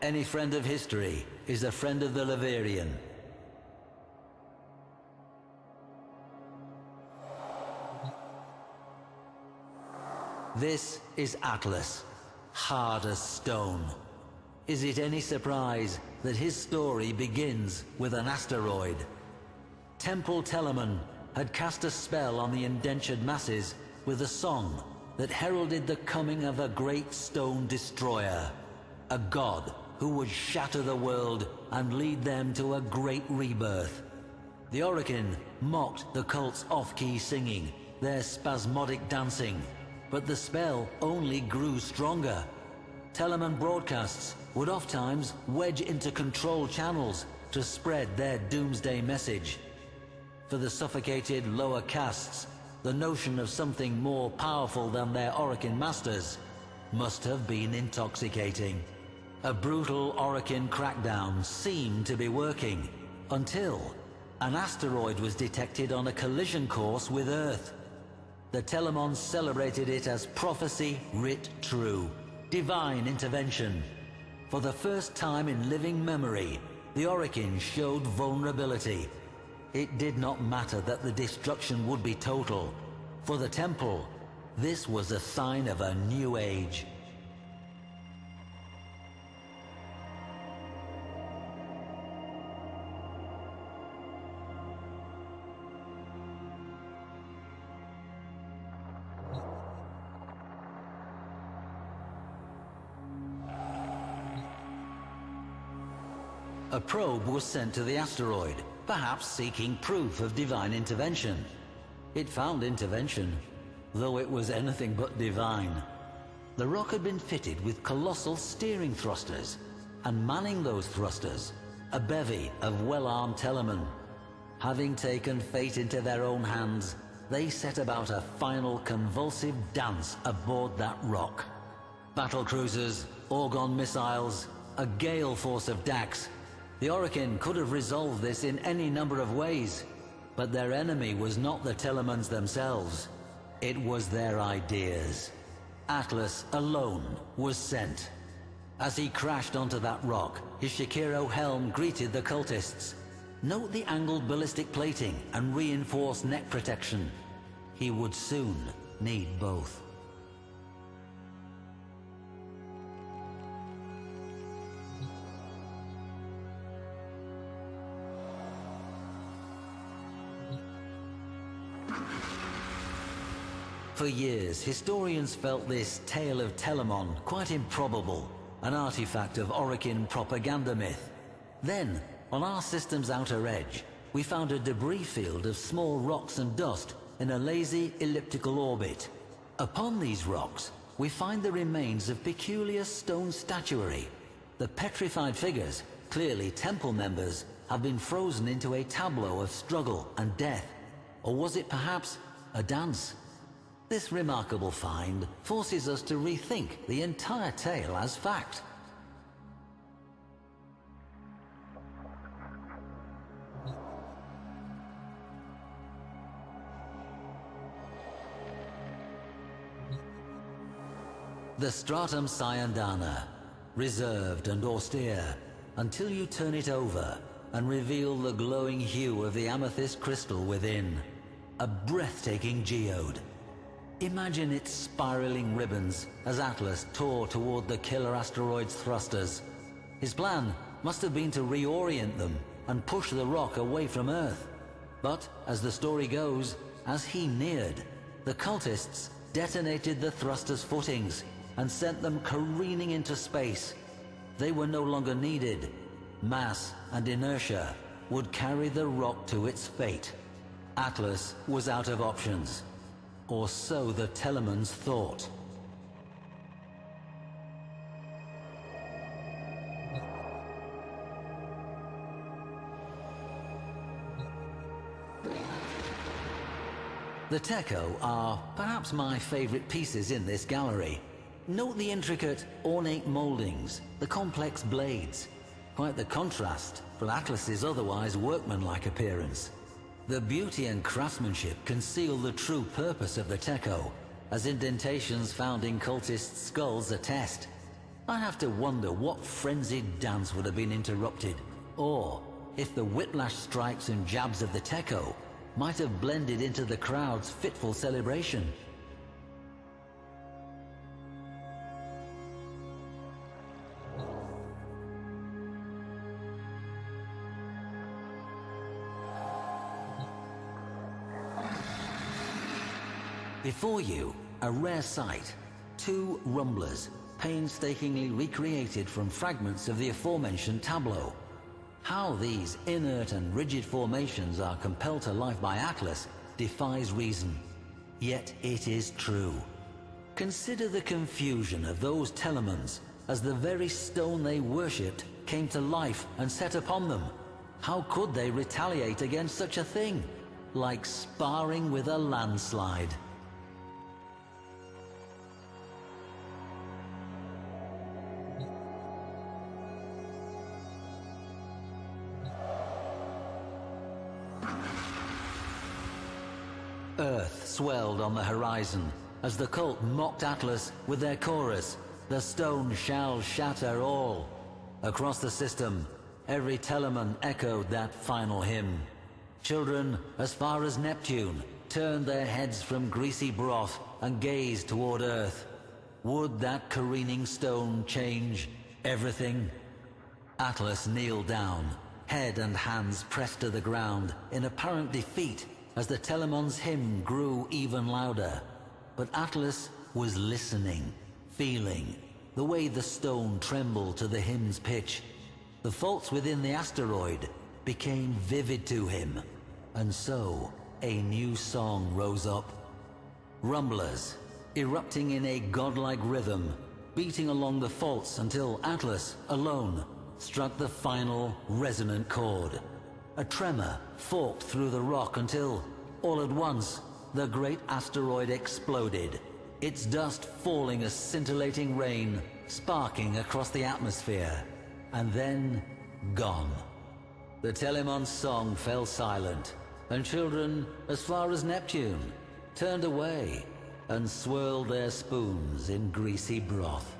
Any friend of history is a friend of the Leverian. This is Atlas, hard as stone. Is it any surprise that his story begins with an asteroid? Temple Telamon had cast a spell on the indentured masses with a song that heralded the coming of a great stone destroyer, a god who would shatter the world and lead them to a great rebirth. The Orichin mocked the cult's off-key singing, their spasmodic dancing, but the spell only grew stronger. Telamon broadcasts would oft-times wedge into control channels to spread their doomsday message. For the suffocated lower castes, the notion of something more powerful than their Orichin masters must have been intoxicating. A brutal Orichin crackdown seemed to be working, until an asteroid was detected on a collision course with Earth. The Telamon celebrated it as prophecy writ true, divine intervention. For the first time in living memory, the Orichin showed vulnerability. It did not matter that the destruction would be total. For the Temple, this was a sign of a new age. A probe was sent to the asteroid, perhaps seeking proof of divine intervention. It found intervention, though it was anything but divine. The rock had been fitted with colossal steering thrusters, and manning those thrusters, a bevy of well-armed Telamon. Having taken fate into their own hands, they set about a final convulsive dance aboard that rock. Battle cruisers, Orgon missiles, a gale force of Dax. The Orichin could have resolved this in any number of ways, but their enemy was not the Telamons themselves. It was their ideas. Atlas alone was sent. As he crashed onto that rock, his Shakiro helm greeted the cultists. Note the angled ballistic plating and reinforced neck protection. He would soon need both. For years, historians felt this tale of Telamon quite improbable, an artifact of Orichin propaganda myth. Then, on our system's outer edge, we found a debris field of small rocks and dust in a lazy elliptical orbit. Upon these rocks, we find the remains of peculiar stone statuary. The petrified figures, clearly temple members, have been frozen into a tableau of struggle and death. Or was it perhaps a dance? This remarkable find forces us to rethink the entire tale as fact. The stratum Cyandana, reserved and austere, until you turn it over and reveal the glowing hue of the amethyst crystal within. A breathtaking geode. Imagine its spiraling ribbons as Atlas tore toward the killer asteroid's thrusters. His plan must have been to reorient them and push the rock away from Earth. But, as the story goes, as he neared, the cultists detonated the thruster's footings and sent them careening into space. They were no longer needed. Mass and inertia would carry the rock to its fate. Atlas was out of options. Or so the Telamons thought. The Techo are perhaps my favorite pieces in this gallery. Note the intricate, ornate moldings, the complex blades. Quite the contrast from Atlas's otherwise workmanlike appearance. The beauty and craftsmanship conceal the true purpose of the Techo, as indentations found in cultist skulls attest. I have to wonder what frenzied dance would have been interrupted, or if the whiplash strikes and jabs of the Techo might have blended into the crowd's fitful celebration. Before you, a rare sight. 2 rumblers, painstakingly recreated from fragments of the aforementioned tableau. How these inert and rigid formations are compelled to life by Atlas defies reason. Yet it is true. Consider the confusion of those Telamons as the very stone they worshipped came to life and set upon them. How could they retaliate against such a thing? Like sparring with a landslide. Earth swelled on the horizon as the cult mocked Atlas with their chorus, "The stone shall shatter all." Across the system, every Telamon echoed that final hymn. Children as far as Neptune turned their heads from greasy broth and gazed toward Earth. Would that careening stone change everything? Atlas kneeled down, head and hands pressed to the ground in apparent defeat as the Telamon's hymn grew even louder. But Atlas was listening, feeling, the way the stone trembled to the hymn's pitch. The faults within the asteroid became vivid to him, and so a new song rose up. Rumblers, erupting in a godlike rhythm, beating along the faults until Atlas, alone, struck the final resonant chord. A tremor forked through the rock until, all at once, the great asteroid exploded, its dust falling as scintillating rain, sparking across the atmosphere, and then gone. The Telemon's song fell silent, and children as far as Neptune turned away and swirled their spoons in greasy broth.